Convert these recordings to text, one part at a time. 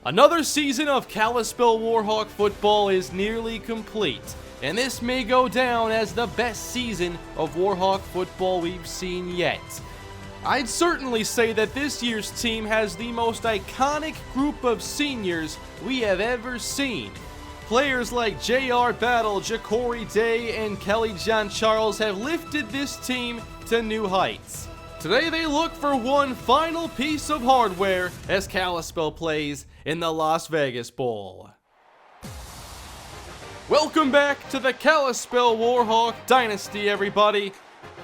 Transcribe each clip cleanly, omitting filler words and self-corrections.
Another season of Kalispell Warhawk football is nearly complete, and this may go down as the best season of Warhawk football we've seen yet. I'd certainly say that this year's team has the most iconic group of seniors we have ever seen. Players like J.R. Battle, Ja'Cory Day, and Kelly John Charles have lifted this team to new heights. Today they look for one final piece of hardware as Kalispell plays in the Las Vegas Bowl. Welcome back to the Kalispell Warhawk Dynasty, everybody.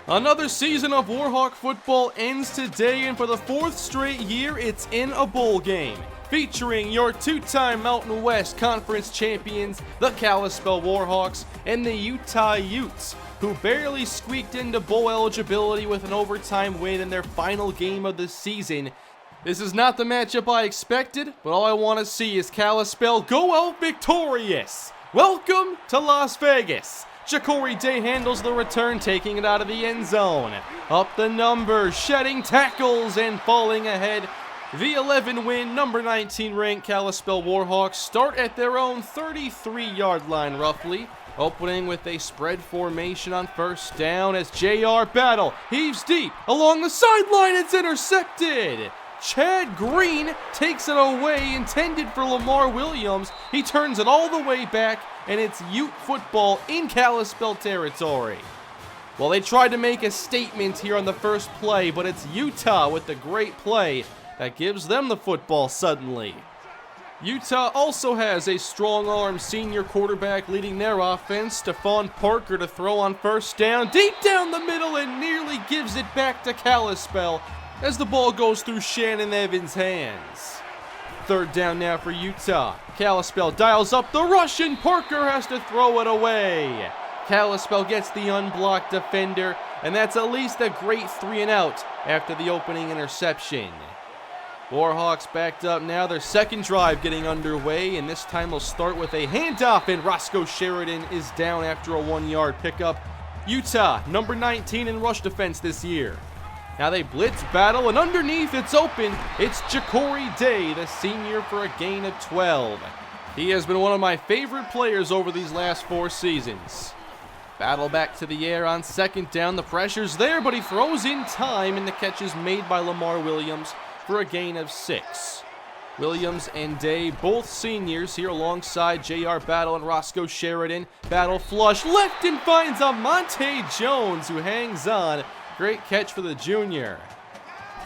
Another season of Warhawk football ends today, and for the fourth straight year, it's in a bowl game, featuring your two-time Mountain West Conference champions, the Kalispell Warhawks, and the Utah Utes, who barely squeaked into bowl eligibility with an overtime win in their final game of the season. This is not the matchup I expected, but all I want to see is Kalispell go out victorious. Welcome to Las Vegas. Ja'Cory Day handles the return, taking it out of the end zone. Up the numbers, shedding tackles and falling ahead. The 11-win, number 19 ranked Kalispell Warhawks start at their own 33-yard line roughly, opening with a spread formation on first down as J.R. Battle heaves deep along the sideline. It's intercepted. Chad Green takes it away, intended for Lamar Williams. He turns it all the way back, and it's Ute football in Kalispell territory. Well, they tried to make a statement here on the first play, but it's Utah with the great play that gives them the football suddenly. Utah also has a strong-arm senior quarterback leading their offense, Stephon Parker, to throw on first down, deep down the middle, and nearly gives it back to Kalispell as the ball goes through Shannon Evans' hands. Third down now for Utah. Kalispell dials up the rush, and Parker has to throw it away. Kalispell gets the unblocked defender, and that's at least a great 3-and-out after the opening interception. Warhawks backed up now, their second drive getting underway, and this time they'll start with a handoff, and Roscoe Sheridan is down after a 1-yard pickup. Utah, number 19 in rush defense this year. Now they blitz Battle, and underneath it's open. It's Ja'Cory Day, the senior, for a gain of 12. He has been one of my favorite players over these last 4 seasons. Battle back to the air on second down. The pressure's there, but he throws in time, and the catch is made by Lamar Williams for a gain of 6. Williams and Day, both seniors, here alongside J.R. Battle and Roscoe Sheridan. Battle flush left and finds Monte Jones, who hangs on. Great catch for the junior.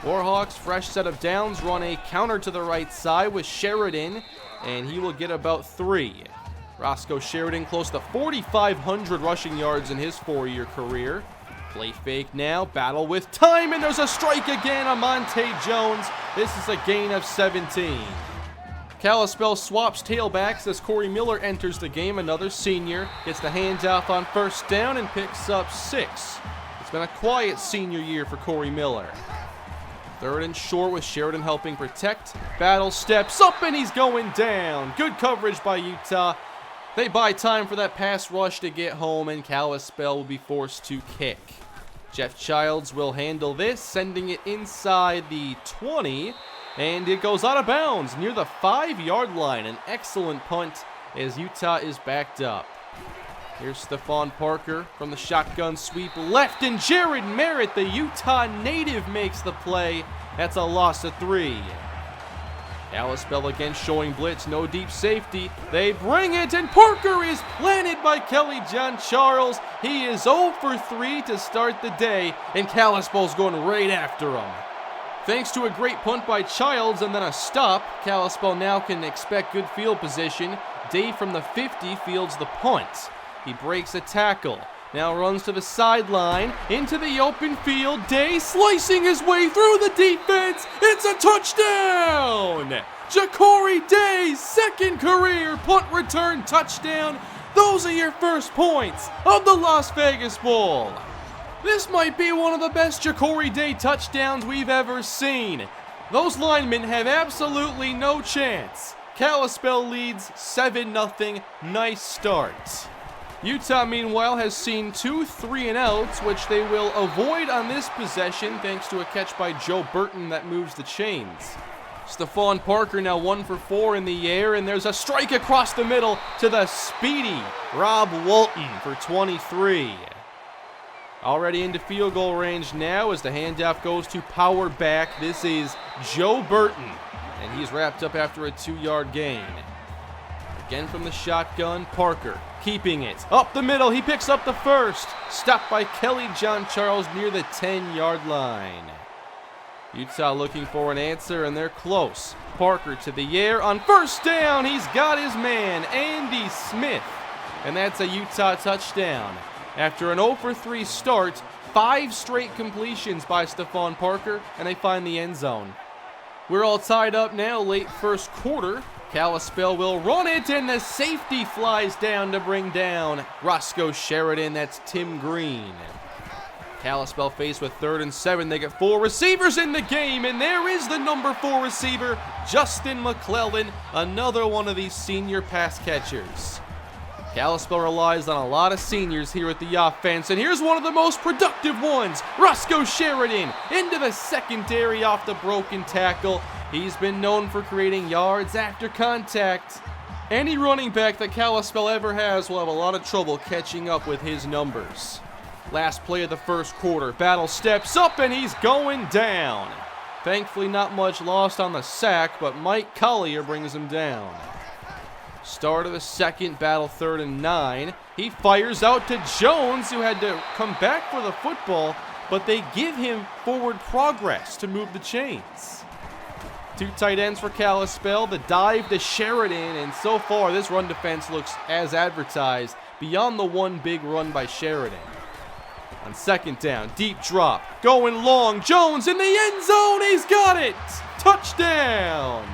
Warhawks, fresh set of downs, run a counter to the right side with Sheridan, and he will get about 3. Roscoe Sheridan close to 4,500 rushing yards in his 4-year career. Play fake now, Battle with time, and there's a strike again. Monte Jones. This is a gain of 17. Kalispell swaps tailbacks as Corey Miller enters the game. Another senior gets the handoff on first down and picks up 6. It's been a quiet senior year for Corey Miller. Third and short with Sheridan helping protect. Battle steps up and he's going down. Good coverage by Utah. They buy time for that pass rush to get home, and Kalispell will be forced to kick. Jeff Childs will handle this, sending it inside the 20, and it goes out of bounds near the 5-yard line. An excellent punt as Utah is backed up. Here's Stephon Parker from the shotgun sweep left, and Jared Merritt, the Utah native, makes the play. That's a loss of 3. Kalispell again showing blitz, no deep safety. They bring it, and Parker is planted by Kelly John Charles. He is 0 for 3 to start the day, and Kalispell's going right after him. Thanks to a great punt by Childs and then a stop, Kalispell now can expect good field position. Day from the 50 fields the punt. He breaks a tackle. Now runs to the sideline, into the open field. Day slicing his way through the defense. It's a touchdown! Ja'Cory Day's second career punt return touchdown. Those are your first points of the Las Vegas Bowl. This might be one of the best Ja'Cory Day touchdowns we've ever seen. Those linemen have absolutely no chance. Kalispell leads 7-0. Nice start. Utah, meanwhile, has seen 2 3-and-outs, which they will avoid on this possession thanks to a catch by Joe Burton that moves the chains. Stephon Parker now 1 for 4 in the air, and there's a strike across the middle to the speedy Rob Walton for 23. Already into field goal range now as the handoff goes to power back. This is Joe Burton, and he's wrapped up after a 2-yard gain. Again from the shotgun, Parker keeping it. Up the middle, he picks up the first. Stopped by Kelly John Charles near the 10-yard line. Utah looking for an answer, and they're close. Parker to the air on first down. He's got his man, Andy Smith. And that's a Utah touchdown. After an 0 for 3 start, 5 straight completions by Stephon Parker, and they find the end zone. We're all tied up now, late first quarter. Kalispell will run it, and the safety flies down to bring down Roscoe Sheridan. That's Tim Green. Kalispell faced with 3rd and 7. They get 4 receivers in the game, and there is the number 4 receiver, Justin McClellan, another one of these senior pass catchers. Kalispell relies on a lot of seniors here at the offense, and here's one of the most productive ones. Roscoe Sheridan into the secondary off the broken tackle. He's been known for creating yards after contact. Any running back that Kalispell ever has will have a lot of trouble catching up with his numbers. Last play of the first quarter. Battle steps up, and he's going down. Thankfully, not much lost on the sack, but Mike Collier brings him down. Start of the second, Battle 3rd and 9. He fires out to Jones, who had to come back for the football, but they give him forward progress to move the chains. 2 tight ends for Kalispell, the dive to Sheridan, and so far this run defense looks as advertised, beyond the one big run by Sheridan. On second down, deep drop, going long, Jones in the end zone, he's got it! Touchdown!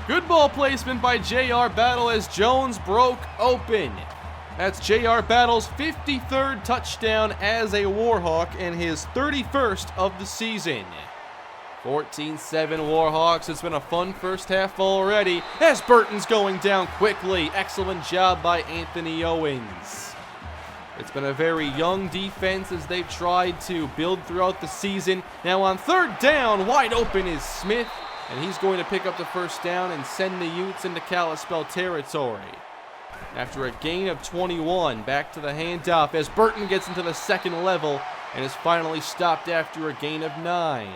Good ball placement by J.R. Battle as Jones broke open. That's J.R. Battle's 53rd touchdown as a Warhawk and his 31st of the season. 14-7 Warhawks. It's been a fun first half already as Burton's going down quickly. Excellent job by Anthony Owens. It's been a very young defense as they've tried to build throughout the season. Now on 3rd down, wide open is Smith, and he's going to pick up the first down and send the Utes into Kalispell territory. After a gain of 21, back to the handoff as Burton gets into the second level and is finally stopped after a gain of 9.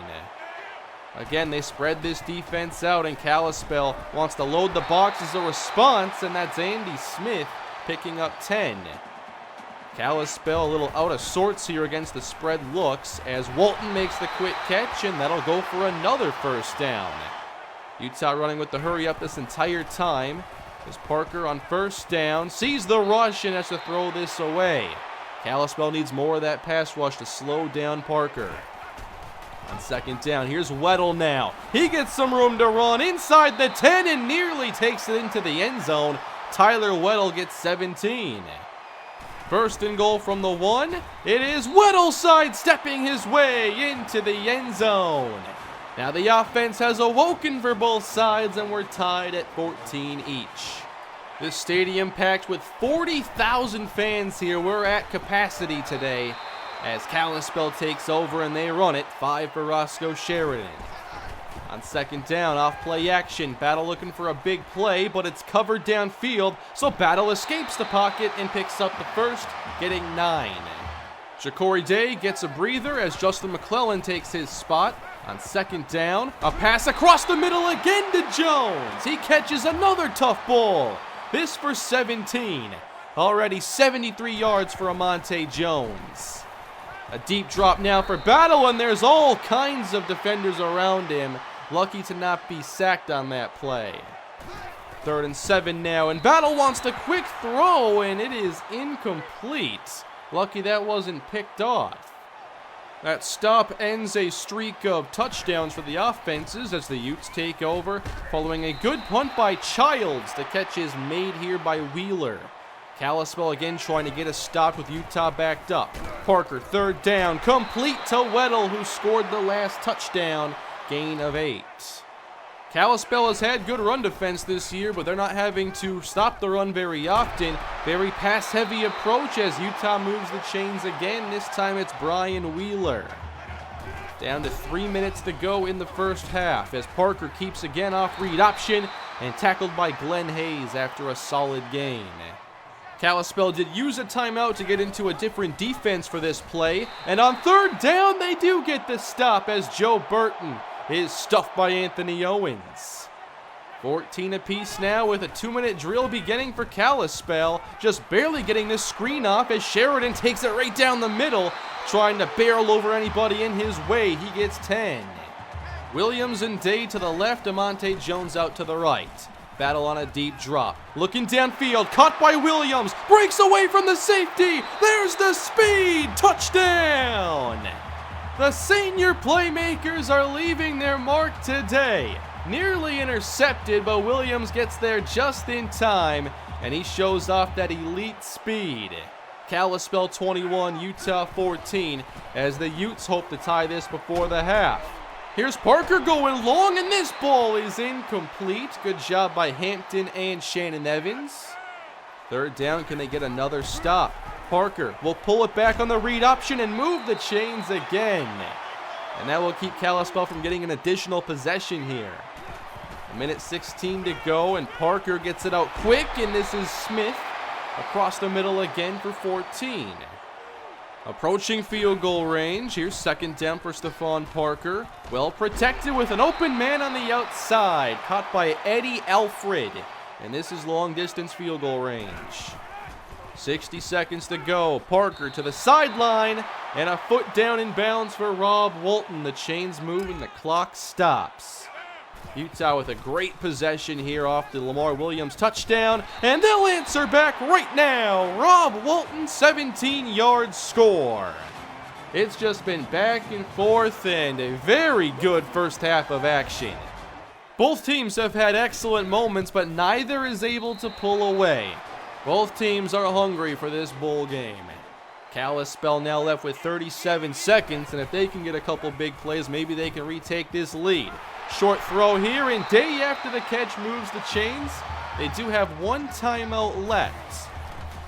Again, they spread this defense out, and Kalispell wants to load the box as a response, and that's Andy Smith picking up 10. Kalispell a little out of sorts here against the spread looks as Walton makes the quick catch, and that'll go for another first down. Utah running with the hurry up this entire time as Parker on first down sees the rush and has to throw this away. Kalispell needs more of that pass rush to slow down Parker. On second down, here's Weddle now. He gets some room to run inside the 10 and nearly takes it into the end zone. Tyler Weddle gets 17. First and goal from the 1. It is Weddle sidestepping his way into the end zone. Now the offense has awoken for both sides, and we're tied at 14 each. This stadium packed with 40,000 fans here. We're at capacity today as Kalispell takes over and they run it. 5 for Roscoe Sheridan. On second down, off play action. Battle looking for a big play, but it's covered downfield, so Battle escapes the pocket and picks up the first, getting 9. Ja'Cory Day gets a breather as Justin McClellan takes his spot. On second down, a pass across the middle again to Jones. He catches another tough ball. This for 17. Already 73 yards for Amonte Jones. A deep drop now for Battle, and there's all kinds of defenders around him. Lucky to not be sacked on that play. 3rd and 7 now, and Battle wants the quick throw, and it is incomplete. Lucky that wasn't picked off. That stop ends a streak of touchdowns for the offenses as the Utes take over, following a good punt by Childs. The catch is made here by Wheeler. Kalispell again trying to get a stop with Utah backed up. Parker, 3rd down, complete to Weddle, who scored the last touchdown, gain of 8. Kalispell has had good run defense this year, but they're not having to stop the run very often. Very pass-heavy approach as Utah moves the chains again. This time it's Brian Wheeler. Down to 3 minutes to go in the first half as Parker keeps again off read option and tackled by Glenn Hayes after a solid gain. Kalispell did use a timeout to get into a different defense for this play, and on third down they do get the stop as Joe Burton is stuffed by Anthony Owens. 14 apiece now with a 2-minute drill beginning for Kalispell, just barely getting this screen off as Sheridan takes it right down the middle, trying to barrel over anybody in his way. He gets 10. Williams and Day to the left, Amonte Jones out to the right. Battle on a deep drop. Looking downfield, caught by Williams, breaks away from the safety. There's the speed, touchdown! The senior playmakers are leaving their mark today. Nearly intercepted, but Williams gets there just in time, and he shows off that elite speed. Kalispell 21, Utah 14, as the Utes hope to tie this before the half. Here's Parker going long, and this ball is incomplete. Good job by Hampton and Shannon Evans. Third down, can they get another stop? Parker will pull it back on the read option and move the chains again. And that will keep Kalispell from getting an additional possession here. 1:16 to go, and Parker gets it out quick, and this is Smith across the middle again for 14. Approaching field goal range. Here's second down for Stephon Parker. Well protected with an open man on the outside. Caught by Eddie Alfred. And this is long distance field goal range. 60 seconds to go. Parker to the sideline. And a foot down in bounds for Rob Walton. The chains move and the clock stops. Utah with a great possession here off the Lamar Williams touchdown, and they'll answer back right now. Rob Walton, 17-yard score. It's just been back and forth and a very good first half of action. Both teams have had excellent moments, but neither is able to pull away. Both teams are hungry for this bowl game. Kalispell now left with 37 seconds, and if they can get a couple big plays, maybe they can retake this lead. Short throw here, and Day after the catch moves the chains. They do have one timeout left.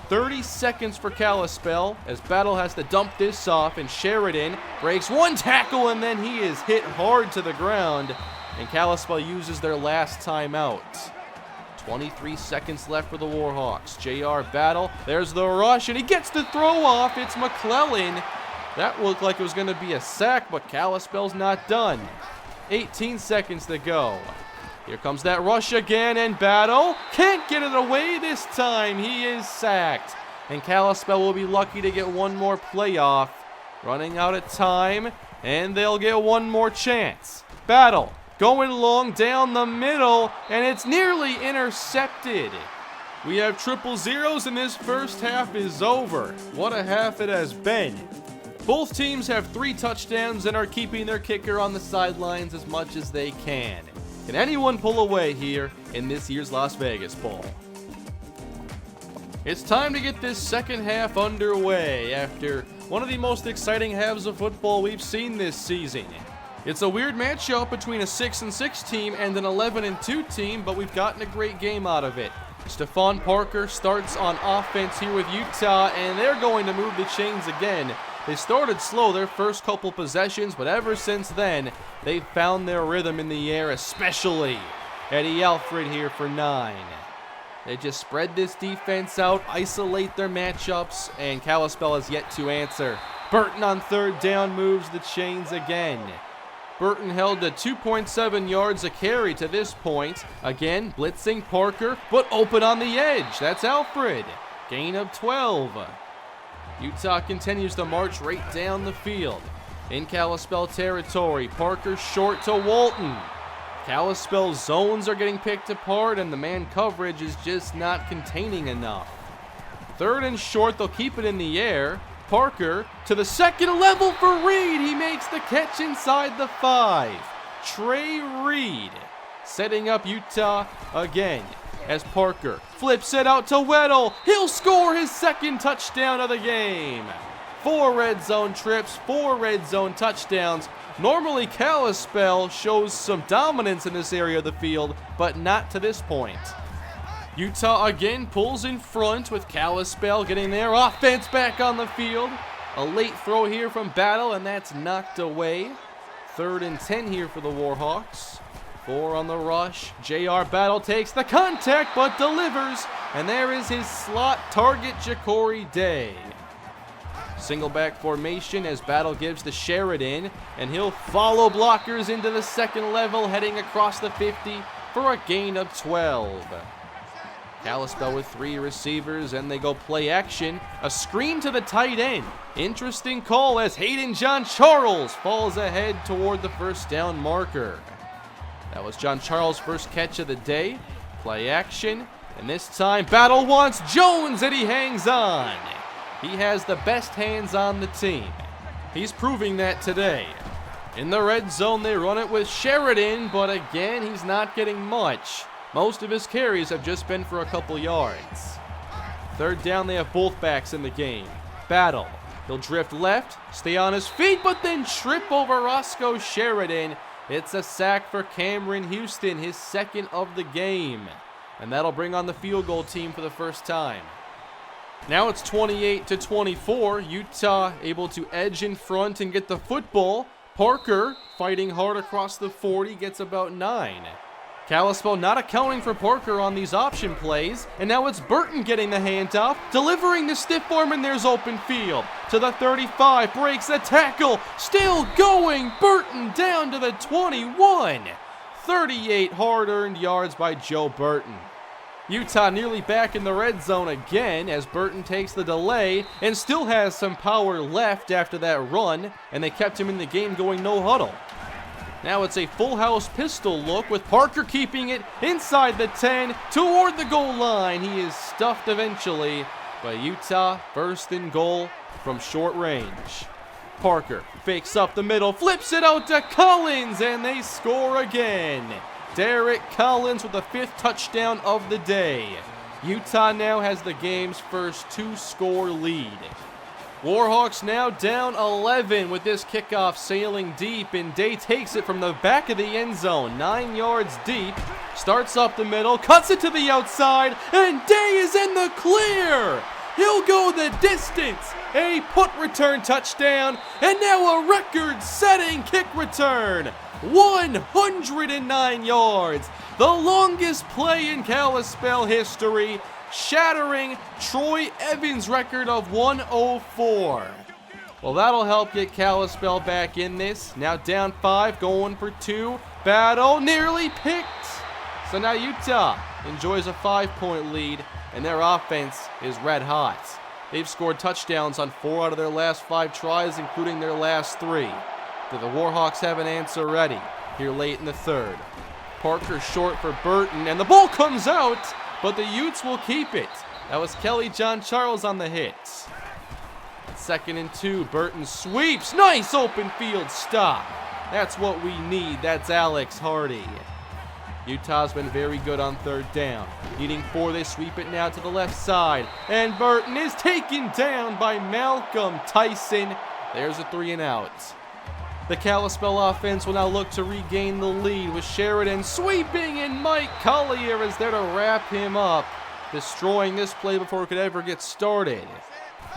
30 seconds for Kalispell as Battle has to dump this off, and Sheridan breaks one tackle, and then he is hit hard to the ground, and Kalispell uses their last timeout. 23 seconds left for the Warhawks. JR Battle, there's the rush, and he gets the throw off. It's McClellan. That looked like it was going to be a sack, but Kalispell's not done. 18 seconds to go. Here comes that rush again, and Battle can't get it away this time. He is sacked, and Kalispell will be lucky to get one more playoff. Running out of time, and they'll get one more chance. Battle going long down the middle, and it's nearly intercepted. We have triple zeros, and this first half is over. What a half it has been. Both teams have 3 touchdowns and are keeping their kicker on the sidelines as much as they can. Can anyone pull away here in this year's Las Vegas Bowl? It's time to get this second half underway after one of the most exciting halves of football we've seen this season. It's a weird matchup between a 6-6 team and an 11-2 team, but we've gotten a great game out of it. Stephon Parker starts on offense here with Utah, and they're going to move the chains again. They started slow their first couple possessions, but ever since then, they've found their rhythm in the air, especially Eddie Alfred here for 9. They just spread this defense out, isolate their matchups, and Kalispell has yet to answer. Burton on third down moves the chains again. Burton held to 2.7 yards a carry to this point. Again, blitzing Parker, but open on the edge. That's Alfred. Gain of 12. Utah continues to march right down the field. In Kalispell territory, Parker short to Walton. Kalispell's zones are getting picked apart, and the man coverage is just not containing enough. Third and short, they'll keep it in the air. Parker to the second level for Reed. He makes the catch inside the 5. Trey Reed setting up Utah again as Parker flips it out to Weddle. He'll score his second touchdown of the game. 4 red zone trips, 4 red zone touchdowns. Normally Kalispell shows some dominance in this area of the field, but not to this point. Utah again pulls in front with Kalispell getting their offense back on the field. A late throw here from Battle, and that's knocked away. 3rd and 10 here for the Warhawks. 4 on the rush. JR Battle takes the contact but delivers. And there is his slot target, Ja'Cory Day. Single back formation as Battle gives to Sheridan. And he'll follow blockers into the second level, heading across the 50 for a gain of 12. Kalispell with 3 receivers, and they go play action. A screen to the tight end. Interesting call as Hayden John Charles falls ahead toward the first down marker. That was John Charles' first catch of the day. Play action, and this time Battle wants Jones, and he hangs on. He has the best hands on the team. He's proving that today. In the red zone, they run it with Sheridan, but again, he's not getting much. Most of his carries have just been for a couple yards. 3rd down, they have both backs in the game. Battle. He'll drift left, stay on his feet, but then trip over Roscoe Sheridan. It's a sack for Cameron Houston, his 2nd of the game. And that'll bring on the field goal team for the first time. Now it's 28-24. Utah able to edge in front and get the football. Parker fighting hard across the 40, gets about 9. Kalispell not accounting for Parker on these option plays, and now it's Burton getting the handoff, delivering the stiff arm, and there's open field. To the 35, breaks the tackle, still going, Burton down to the 21. 38 hard-earned yards by Joe Burton. Utah nearly back in the red zone again as Burton takes the delay and still has some power left after that run, and they kept him in the game going no huddle. Now it's a full house pistol look with Parker keeping it inside the 10 toward the goal line. He is stuffed eventually, but Utah 1st and goal from short range. Parker fakes up the middle, flips it out to Collins, and they score again. Derek Collins with the 5th touchdown of the day. Utah now has the game's first 2-score lead. Warhawks now down 11 with this kickoff sailing deep, and Day takes it from the back of the end zone, 9 yards deep, starts up the middle, cuts it to the outside, and Day is in the clear! He'll go the distance, a punt return touchdown, and now a record-setting kick return, 109 yards, the longest play in Kalispell history, shattering Troy Evans' record of 104. Well, that'll help get Kalispell back in this. Now down 5, going for 2. Battle nearly picked. So now Utah enjoys a 5-point lead, and their offense is red hot. They've scored touchdowns on 4 out of their last 5 tries, including their last 3. Do the Warhawks have an answer ready here late in the 3rd? Parker short for Burton, and the ball comes out, but the Utes will keep it. That was Kelly John Charles on the hit. 2nd and 2, Burton sweeps. Nice open field stop. That's what we need. That's Alex Hardy. Utah's been very good on 3rd down. Needing 4, they sweep it now to the left side. And Burton is taken down by Malcolm Tyson. There's a 3 and out. The Kalispell offense will now look to regain the lead with Sheridan sweeping, and Mike Collier is there to wrap him up, destroying this play before it could ever get started.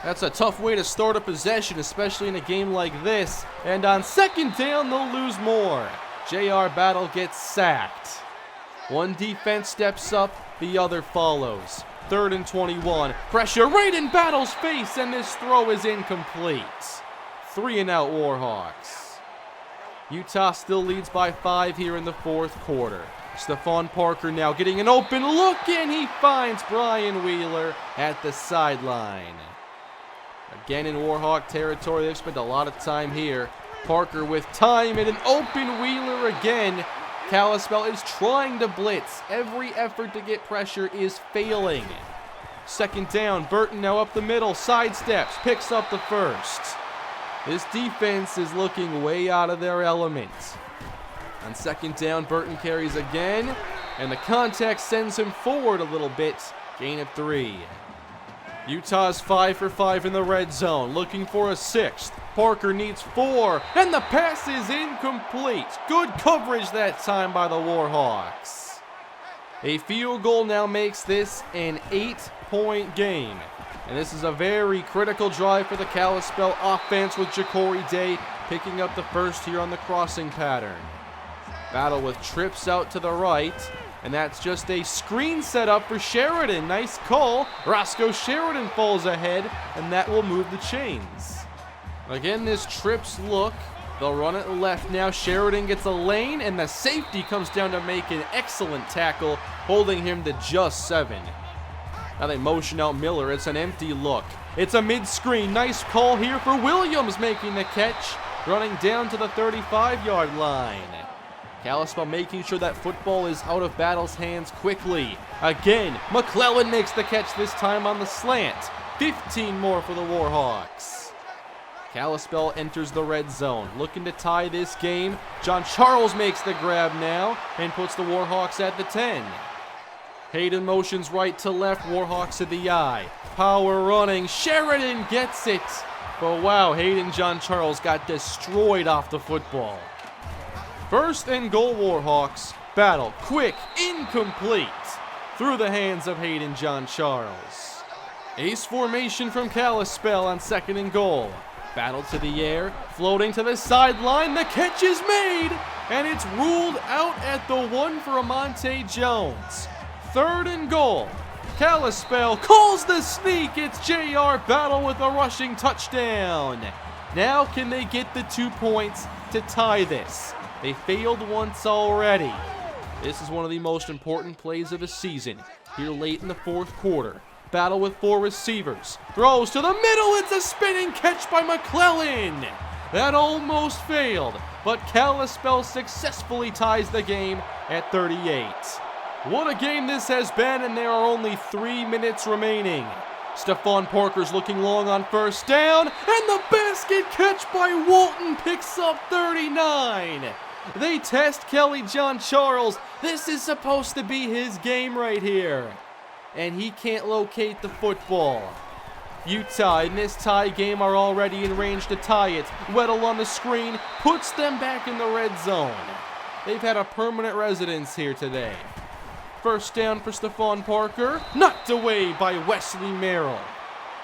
That's a tough way to start a possession, especially in a game like this. And on 2nd down, they'll lose more. JR Battle gets sacked. One defense steps up, the other follows. 3rd and 21. Pressure right in Battle's face, and this throw is incomplete. 3 and out Warhawks. Utah still leads by 5 here in the 4th quarter. Stephon Parker now getting an open look, and he finds Brian Wheeler at the sideline. Again in Warhawk territory, they've spent a lot of time here. Parker with time and an open Wheeler again. Kalispell is trying to blitz. Every effort to get pressure is failing. 2nd down, Burton now up the middle, sidesteps, picks up the 1st. This defense is looking way out of their element. On 2nd down, Burton carries again, and the contact sends him forward a little bit. Gain of 3. Utah's 5 for 5 in the red zone, looking for a 6th. Parker needs 4, and the pass is incomplete. Good coverage that time by the Warhawks. A field goal now makes this an 8-point game. And this is a very critical drive for the Kalispell offense with Ja'Cory Day picking up the first here on the crossing pattern. Battle with trips out to the right, and that's just a screen set up for Sheridan. Nice call. Roscoe Sheridan falls ahead, and that will move the chains. Again, this trips look. They'll run it left now. Sheridan gets a lane, and the safety comes down to make an excellent tackle, holding him to just 7. Now they motion out Miller. It's an empty look. It's a mid-screen. Nice call here for Williams making the catch, running down to the 35-yard line. Kalispell making sure that football is out of Battle's hands quickly. Again, McClellan makes the catch this time on the slant. 15 more for the Warhawks. Kalispell enters the red zone, looking to tie this game. John Charles makes the grab now and puts the Warhawks at the 10. Hayden motions right to left, Warhawks to the eye. Power running, Sheridan gets it. But wow, Hayden John Charles got destroyed off the football. First and goal, Warhawks. Battle, quick, incomplete. Through the hands of Hayden John Charles. Ace formation from Kalispell on second and goal. Battle to the air, floating to the sideline, the catch is made, and it's ruled out at the 1 for Amonte Jones. Third and goal. Kalispell calls the sneak. It's JR Battle with a rushing touchdown. Now can they get the 2 points to tie this? They failed once already. This is one of the most important plays of the season. Here late in the fourth quarter. Battle with 4 receivers. Throws to the middle. It's a spinning catch by McClellan. That almost failed, but Kalispell successfully ties the game at 38. What a game this has been, and there are only 3 minutes remaining. Stephon Parker's looking long on first down, and the basket catch by Walton picks up 39. They test Kelly John Charles. This is supposed to be his game right here. And he can't locate the football. Utah in this tie game are already in range to tie it. Weddle on the screen puts them back in the red zone. They've had a permanent residence here today. First down for Stephon Parker, knocked away by Wesley Merrill.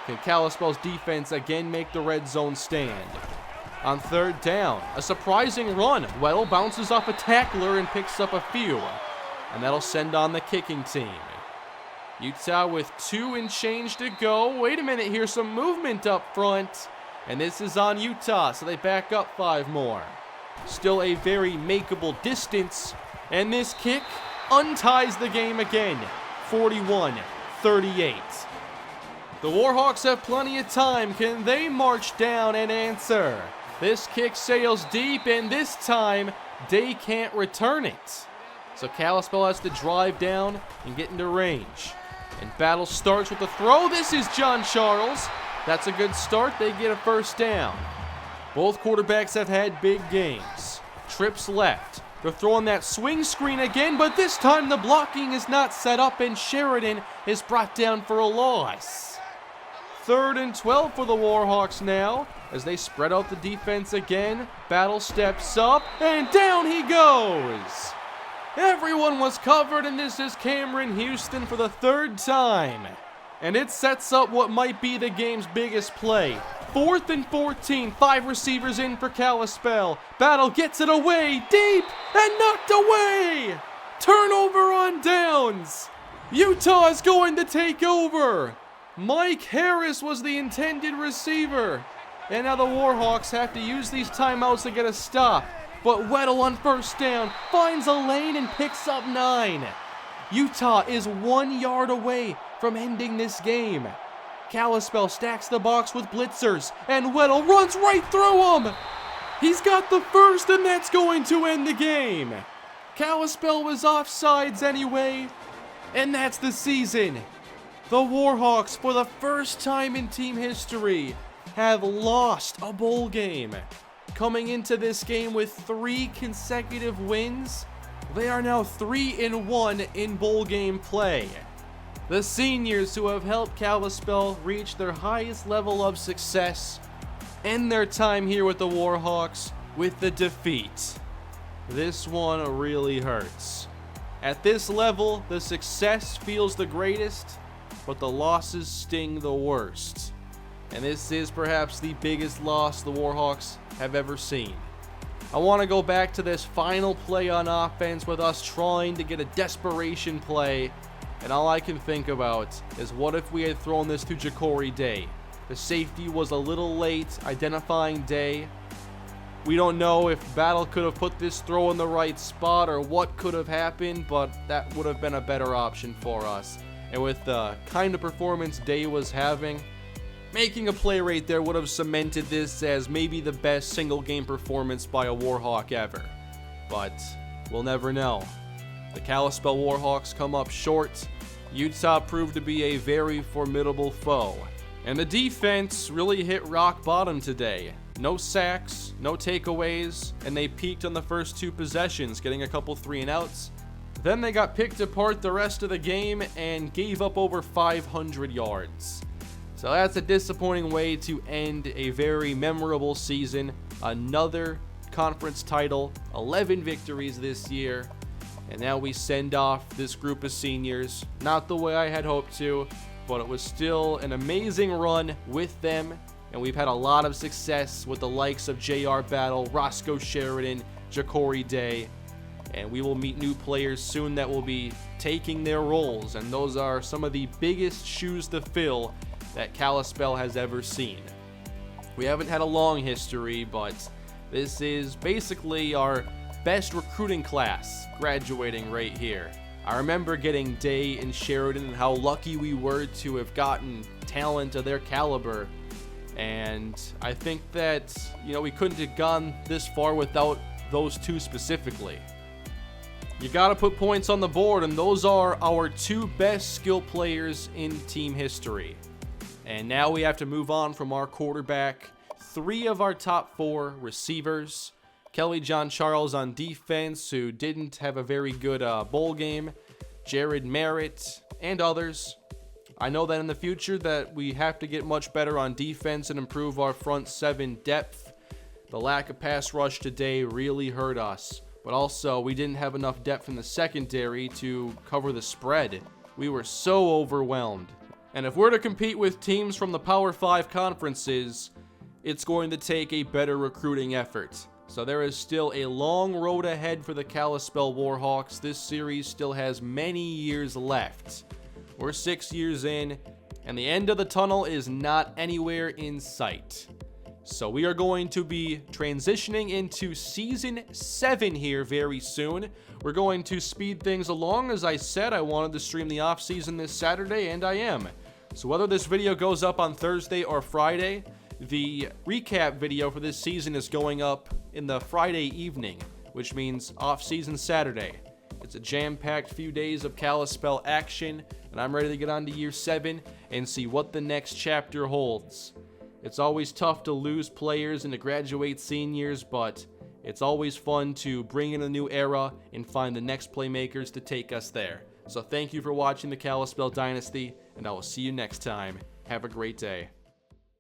Can Kalispell's defense again make the red zone stand? On third down, a surprising run. Weddle bounces off a tackler and picks up a few. And that'll send on the kicking team. Utah with 2 and change to go. Wait a minute, here's some movement up front. And this is on Utah, so they back up 5 more. Still a very makeable distance. And this kick unties the game again. 41-38. The Warhawks have plenty of time. Can they march down and answer? This kick sails deep, and this time they can't return it. So Kalispell has to drive down and get into range. And battle starts with the throw. This is John Charles. That's a good start. They get a first down. Both quarterbacks have had big games. Trips left. They're throwing that swing screen again, but this time the blocking is not set up, and Sheridan is brought down for a loss. 3rd and 12 for the Warhawks now, as they spread out the defense again. Battle steps up, and down he goes. Everyone was covered, and this is Cameron Houston for the 3rd time. And it sets up what might be the game's biggest play. 4th and 14, 5 receivers in for Kalispell. Battle gets it away, deep, and knocked away. Turnover on downs. Utah is going to take over. Mike Harris was the intended receiver. And now the Warhawks have to use these timeouts to get a stop. But Weddle on first down finds a lane and picks up 9. Utah is 1 yard away from ending this game. Kalispell stacks the box with blitzers, and Weddle runs right through him. He's got the first, and that's going to end the game. Kalispell was offsides anyway, and that's the season. The Warhawks, for the first time in team history, have lost a bowl game. Coming into this game with 3 consecutive wins, they are now 3-1 in bowl game play. The seniors who have helped Kalispell reach their highest level of success end their time here with the Warhawks with the defeat. This one really hurts. At this level, the success feels the greatest, but the losses sting the worst. And this is perhaps the biggest loss the Warhawks have ever seen. I want to go back to this final play on offense with us trying to get a desperation play, and all I can think about is what if we had thrown this to Ja'Cory Day. The safety was a little late identifying Day. We don't know if Battle could have put this throw in the right spot or what could have happened, but that would have been a better option for us. And with the kind of performance Day was having, making a play right there would have cemented this as maybe the best single game performance by a Warhawk ever. But we'll never know. The Kalispell Warhawks come up short. Utah proved to be a very formidable foe. And the defense really hit rock bottom today. No sacks, no takeaways, and they peaked on the first 2 possessions, getting a couple 3-and-outs. Then they got picked apart the rest of the game and gave up over 500 yards. So that's a disappointing way to end a very memorable season. Another conference title, 11 victories this year, and now we send off this group of seniors. Not the way I had hoped to, but it was still an amazing run with them, and we've had a lot of success with the likes of J.R. Battle, Roscoe Sheridan, Ja'Cory Day, and we will meet new players soon that will be taking their roles, and those are some of the biggest shoes to fill that Kalispell has ever seen. We haven't had a long history, but this is basically our best recruiting class graduating right here. I remember getting Day and Sheridan and how lucky we were to have gotten talent of their caliber, and I think that, we couldn't have gone this far without those 2 specifically. You got to put points on the board, and those are our 2 best skill players in team history. And now we have to move on from our quarterback, 3 of our top 4 receivers, Kelly John Charles on defense, who didn't have a very good bowl game, Jared Merritt, and others. I know that in the future that we have to get much better on defense and improve our front 7 depth. The lack of pass rush today really hurt us, but also we didn't have enough depth in the secondary to cover the spread. We were so overwhelmed. And if we're to compete with teams from the Power 5 conferences, it's going to take a better recruiting effort. So there is still a long road ahead for the Kalispell Warhawks. This series still has many years left. We're 6 years in, and the end of the tunnel is not anywhere in sight. So we are going to be transitioning into Season 7 here very soon. We're going to speed things along. As I said, I wanted to stream the off-season this Saturday, and I am. So whether this video goes up on Thursday or Friday, the recap video for this season is going up in the Friday evening, which means off-season Saturday. It's a jam-packed few days of Kalispell action, and I'm ready to get on to Year 7 and see what the next chapter holds. It's always tough to lose players and to graduate seniors, but it's always fun to bring in a new era and find the next playmakers to take us there. So thank you for watching the Kalispell Dynasty, and I will see you next time. Have a great day.